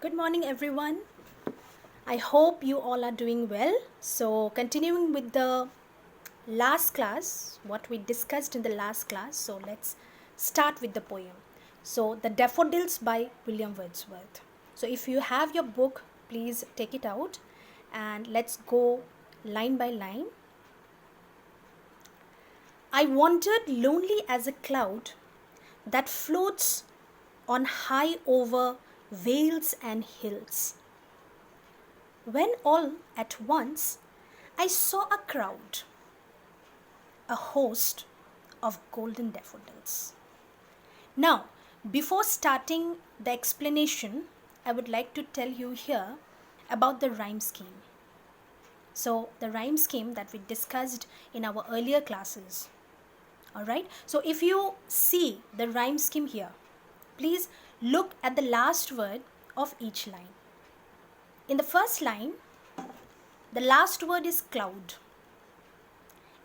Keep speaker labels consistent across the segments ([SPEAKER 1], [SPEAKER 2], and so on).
[SPEAKER 1] Good morning, everyone. I hope you all are doing well. So, continuing with the last class, what we discussed in the last class. So, let's start with the poem. So, The Daffodils by William Wordsworth. So, if you have your book, please take it out and let's go line by line. I wandered lonely as a cloud that floats on high over vales and hills. When all at once I saw a crowd, a host of golden daffodils. Now, before starting the explanation, I would like to tell you here about the rhyme scheme. So, the rhyme scheme that we discussed in our earlier classes. Alright, so if you see the rhyme scheme here, please look at the last word of each line. In the first line, the last word is cloud.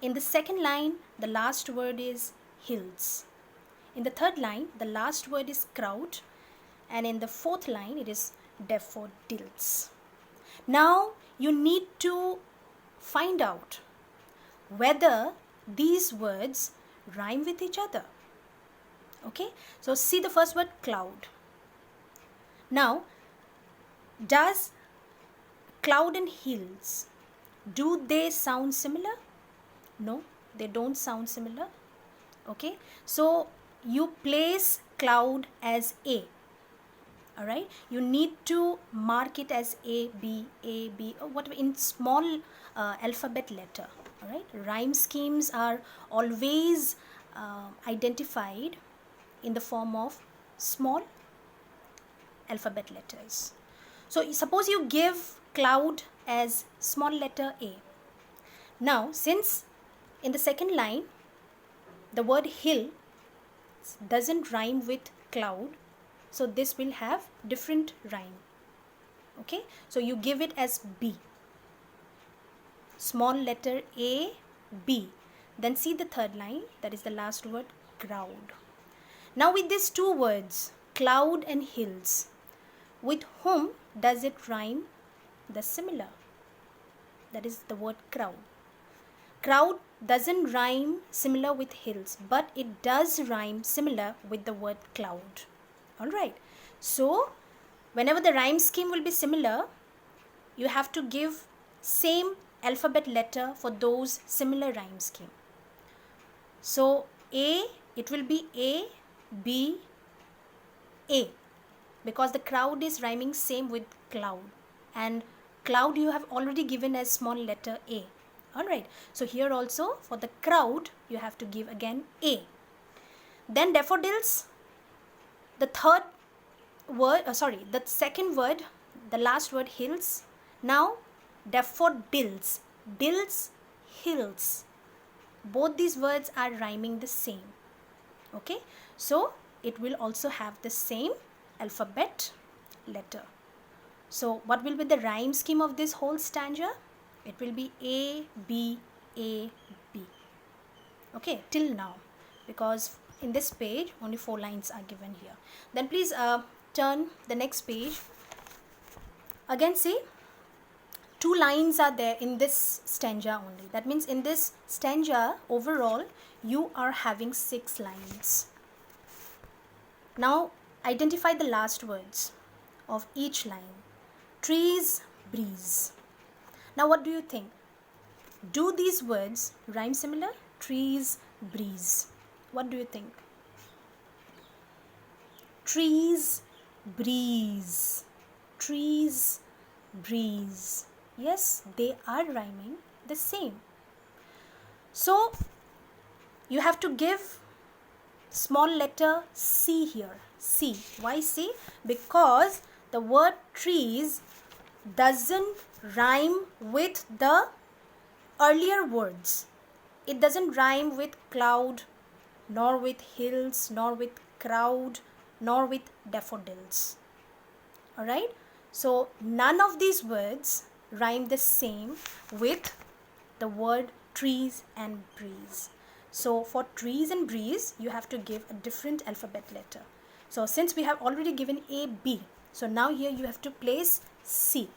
[SPEAKER 1] In the second line, the last word is hills. In the third line, the last word is crowd. And in the fourth line, it is daffodils. Now, you need to find out whether these words rhyme with each other. Okay, so see the first word, cloud. Now, does cloud and hills, do they sound similar? No, they don't sound similar. Okay, so you place cloud as A. Alright, you need to mark it as A, B, or whatever in small alphabet letter. Alright, rhyme schemes are always identified in the form of small alphabet letters. So suppose you give cloud as small letter A. Now, since in the second line the word hill doesn't rhyme with cloud, so this will have different rhyme. Okay, so you give it as B, small letter A, B. Then see the third line, that is the last word, crowd. Now with these two words, cloud and hills, with whom does it rhyme the similar? That is the word crowd. Crowd doesn't rhyme similar with hills, but it does rhyme similar with the word cloud. Alright, so whenever the rhyme scheme will be similar, you have to give same alphabet letter for those similar rhyme scheme. So A, it will be A, B, A, because the crowd is rhyming same with cloud, and cloud you have already given as small letter A. Alright, so here also for the crowd you have to give again A. Then daffodils, the third word, the second word, the last word, hills. Now daffodils, dills, hills, both these words are rhyming the same. Okay, so it will also have the same alphabet letter. So what will be the rhyme scheme of this whole stanza? It will be A, B, A, B. Okay, till now, because in this page only 4 lines are given here. Then please turn the next page. Again see, 2 lines are there in this stanza only. That means in this stanza overall you are having 6 lines. Now identify the last words of each line. Trees, breeze. Now what do you think? Do these words rhyme similar? Trees, breeze. What do you think? Trees, breeze. Trees, breeze. Yes, they are rhyming the same. So you have to give small letter C here. C. Why C? Because the word trees doesn't rhyme with the earlier words. It doesn't rhyme with cloud, nor with hills, nor with crowd, nor with daffodils. Alright? So none of these words rhyme the same with the word trees and breeze. So for trees and breeze, you have to give a different alphabet letter. So since we have already given A, B, so now here you have to place C.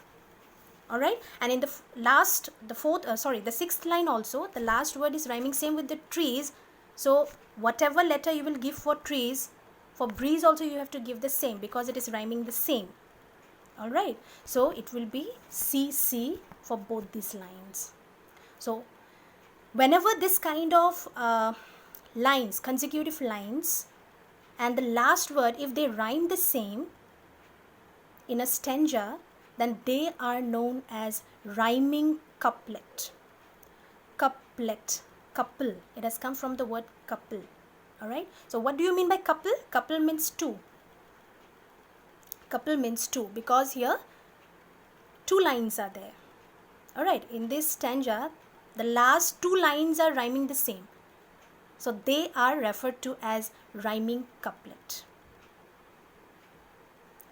[SPEAKER 1] Alright, and in the the sixth line also, the last word is rhyming same with the trees. So whatever letter you will give for trees, for breeze also you have to give the same, because it is rhyming the same. Alright, so it will be CC for both these lines. So whenever this kind of lines, consecutive lines, and the last word, if they rhyme the same in a stanza, then they are known as rhyming couplet. Couplet, couple, it has come from the word couple. Alright, so what do you mean by couple? Couple means two. Couple means two, because here two lines are there. Alright, in this stanza, the last two lines are rhyming the same. So they are referred to as rhyming couplet.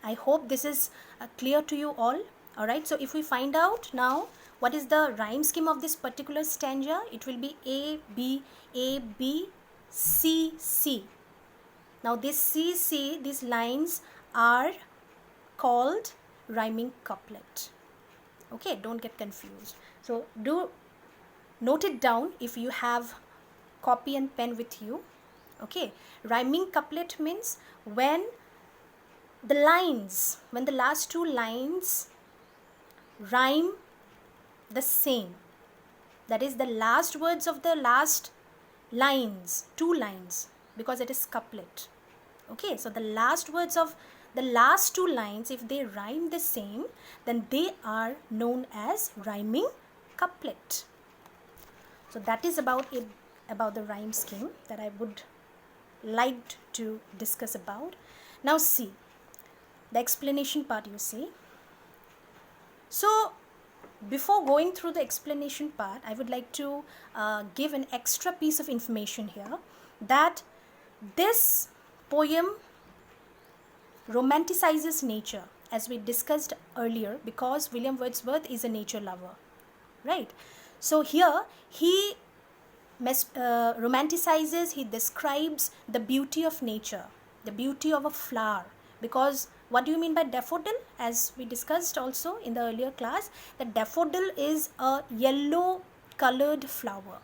[SPEAKER 1] I hope this is clear to you all. Alright, so if we find out now what is the rhyme scheme of this particular stanza, it will be A, B, C, C. Now this C, C, these lines are called rhyming couplet. Okay, don't get confused. So do note it down if you have copy and pen with you. Okay, rhyming couplet means when the last two lines rhyme the same. That is the last words of the last lines, two lines, because it is couplet. Okay, so the last words of the last two lines, if they rhyme the same, then they are known as rhyming couplet. So that is about it, about the rhyme scheme that I would like to discuss about. Now see the explanation part, you see. So before going through the explanation part, I would like to give an extra piece of information here, that this poem romanticizes nature, as we discussed earlier, because William Wordsworth is a nature lover, right? So here he romanticizes, he describes the beauty of nature, the beauty of a flower, because what do you mean by daffodil? As we discussed also in the earlier class, the daffodil is a yellow colored flower,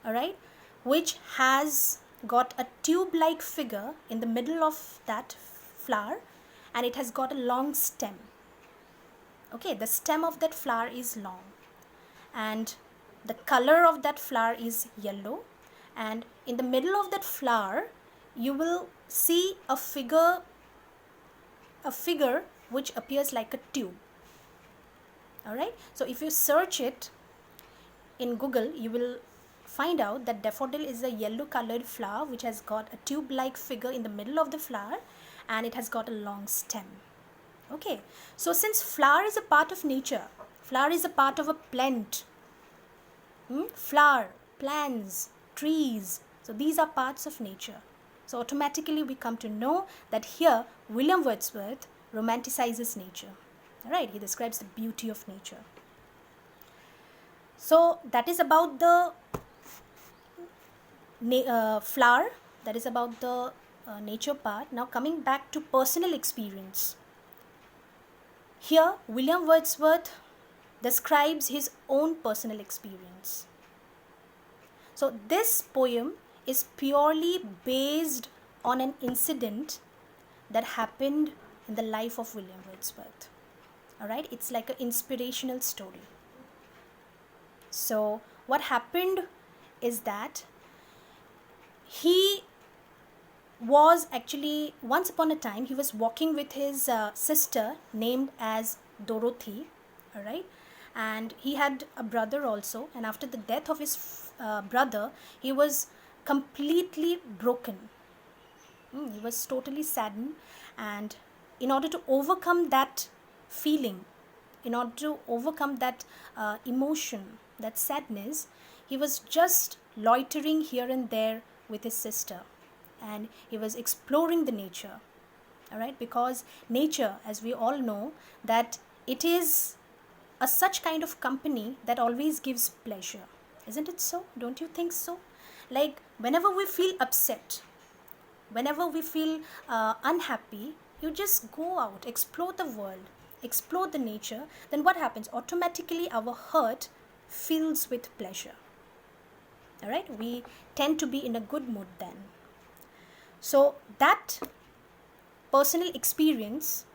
[SPEAKER 1] alright, which has got a tube-like figure in the middle of that flower, and it has got a long stem. Okay, the stem of that flower is long, and the color of that flower is yellow, and in the middle of that flower you will see a figure which appears like a tube. Alright, so if you search it in Google, you will find out that daffodil is a yellow colored flower which has got a tube-like figure in the middle of the flower, and it has got a long stem. Okay, so since flower is a part of nature, flower is a part of a plant, flower, plants, trees, so these are parts of nature. So automatically we come to know that here William Wordsworth romanticizes nature. Alright, he describes the beauty of nature. So that is about the flower, that is about the nature part. Now coming back to personal experience. Here William Wordsworth describes his own personal experience. So this poem is purely based on an incident that happened in the life of William Wordsworth. Alright, it's like an inspirational story. So what happened is that he was actually, once upon a time, he was walking with his sister named as Dorothy, alright, and he had a brother also, and after the death of his brother, he was completely broken. He was totally saddened, and in order to overcome that feeling, in order to overcome that emotion, that sadness, he was just loitering here and there with his sister, and he was exploring the nature. Alright, because nature, as we all know, that it is a such kind of company that always gives pleasure. Isn't it so? Don't you think so? Like whenever we feel upset, Whenever we feel unhappy, you just go out, explore the world, explore the nature. Then what happens? Automatically our heart fills with pleasure. All right, we tend to be in a good mood then. So that personal experience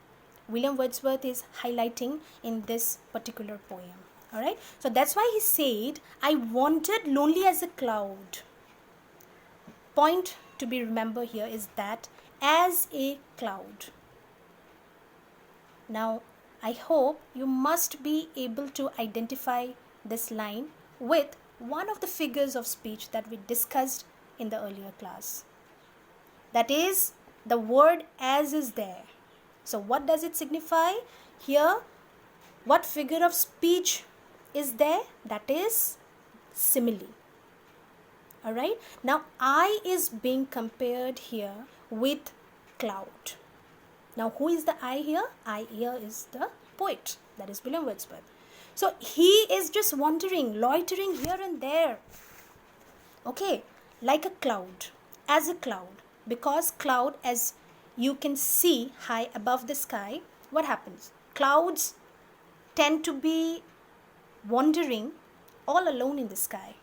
[SPEAKER 1] William Wordsworth is highlighting in this particular poem. All right, so that's why he said, I wandered lonely as a cloud. Point to be remembered here is that as a cloud. Now, I hope you must be able to identify this line with one of the figures of speech that we discussed in the earlier class. That is, the word as is there. So what does it signify? Here, what figure of speech is there? That is simile. Alright, now I is being compared here with cloud. Now who is the I here? I here is the poet, that is William Wordsworth. So he is just wandering, loitering here and there. Okay, like a cloud, as a cloud. Because cloud, as you can see high above the sky, what happens? Clouds tend to be wandering all alone in the sky.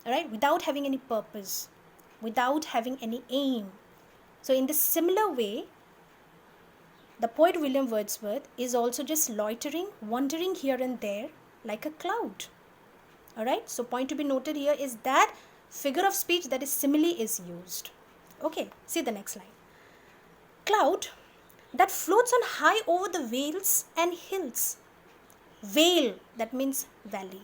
[SPEAKER 1] Alright, without having any purpose, without having any aim. So in the similar way, the poet William Wordsworth is also just loitering, wandering here and there like a cloud. Alright, so point to be noted here is that figure of speech, that is simile, is used. Okay, see the next line. Cloud that floats on high over the vales and hills. Vale, that means valley.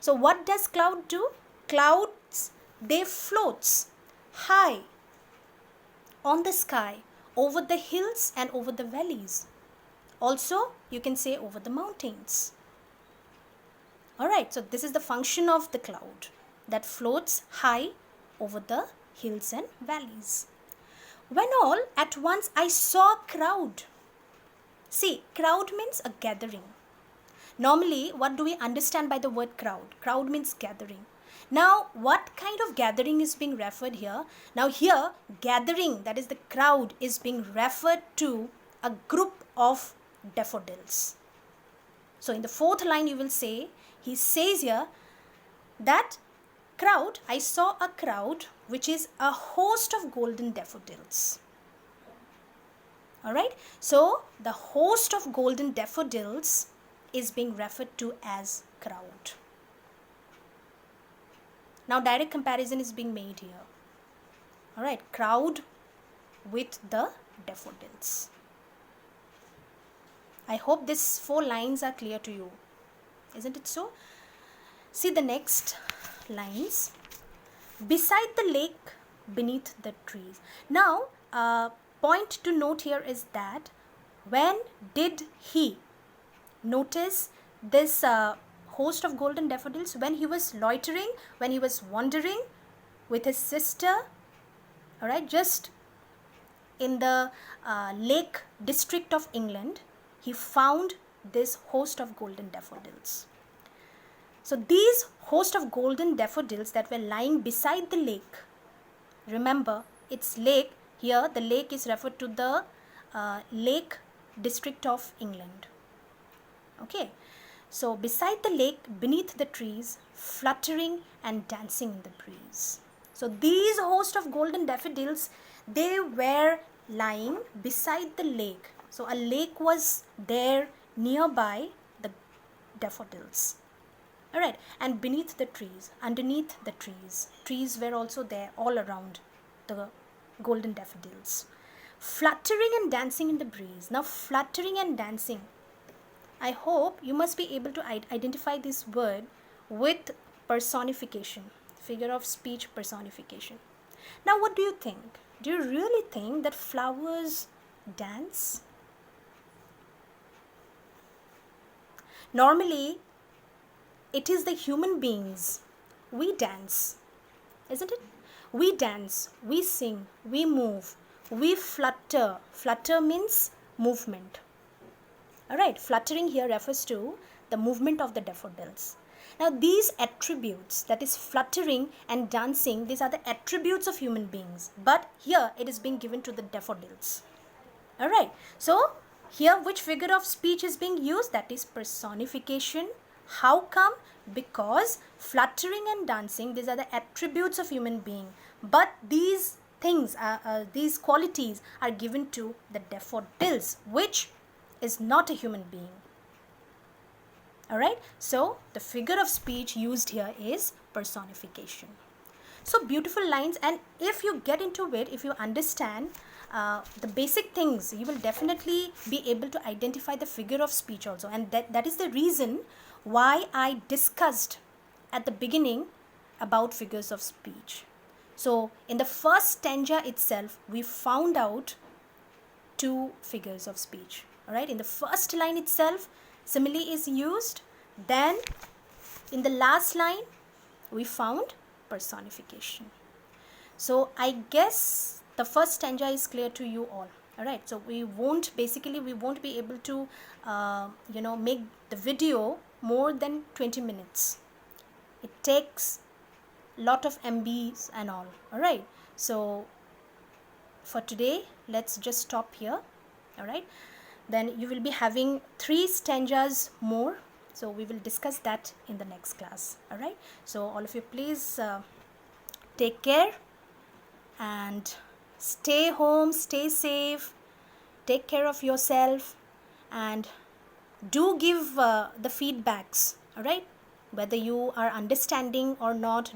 [SPEAKER 1] So what does cloud do? Clouds, they floats high on the sky, over the hills and over the valleys. Also, you can say over the mountains. Alright, so this is the function of the cloud that floats high over the hills and valleys. When all at once I saw a crowd. See, crowd means a gathering. Normally, what do we understand by the word crowd? Crowd means gathering. Now, what kind of gathering is being referred here? Now here, gathering, that is the crowd, is being referred to a group of daffodils. So in the fourth line you will say, he says here that crowd, I saw a crowd which is a host of golden daffodils. Alright, so the host of golden daffodils is being referred to as crowd. Now direct comparison is being made here. Alright, crowd with the daffodils. I hope these 4 lines are clear to you. Isn't it so? See the next lines. Beside the lake, beneath the trees. Now, point to note here is that when did he notice this host of golden daffodils? When he was loitering, when he was wandering with his sister, alright, just in the lake district of England, he found this host of golden daffodils. So these host of golden daffodils that were lying beside the lake, remember it's lake, here the lake is referred to the lake district of England. Okay, so beside the lake, beneath the trees, fluttering and dancing in the breeze. So these host of golden daffodils, they were lying beside the lake. So a lake was there nearby the daffodils. Alright, and beneath the trees, underneath the trees, trees were also there all around the golden daffodils. Fluttering and dancing in the breeze. Now fluttering and dancing, I hope you must be able to identify this word with personification, figure of speech personification. Now what do you think? Do you really think that flowers dance? Normally, it is the human beings. We dance, isn't it? We dance, we sing, we move, we flutter. Flutter means movement. Alright, fluttering here refers to the movement of the daffodils. Now these attributes, that is fluttering and dancing, these are the attributes of human beings, but here it is being given to the daffodils. Alright, so here which figure of speech is being used? That is personification. How come? Because fluttering and dancing, these are the attributes of human being, but these things, these qualities are given to the daffodils, which is not a human being. Alright, so the figure of speech used here is personification. So beautiful lines, and if you get into it, if you understand the basic things, you will definitely be able to identify the figure of speech also, and that is the reason why I discussed at the beginning about figures of speech. So in the first stanza itself, we found out 2 figures of speech. Alright, in the first line itself, simile is used. Then in the last line, we found personification. So I guess the first stanza is clear to you all. Alright, so we won't be able to make the video more than 20 minutes. It takes lot of MBs and all. Alright, so for today, let's just stop here. Alright, then you will be having 3 stanzas more, so we will discuss that in the next class. Alright, so all of you please take care and stay home, stay safe, take care of yourself, and do give the feedbacks. Alright, whether you are understanding or not,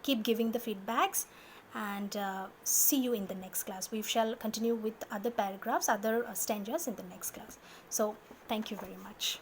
[SPEAKER 1] keep giving the feedbacks, and see you in the next class. We shall continue with other paragraphs, other stanzas in the next class. So thank you very much.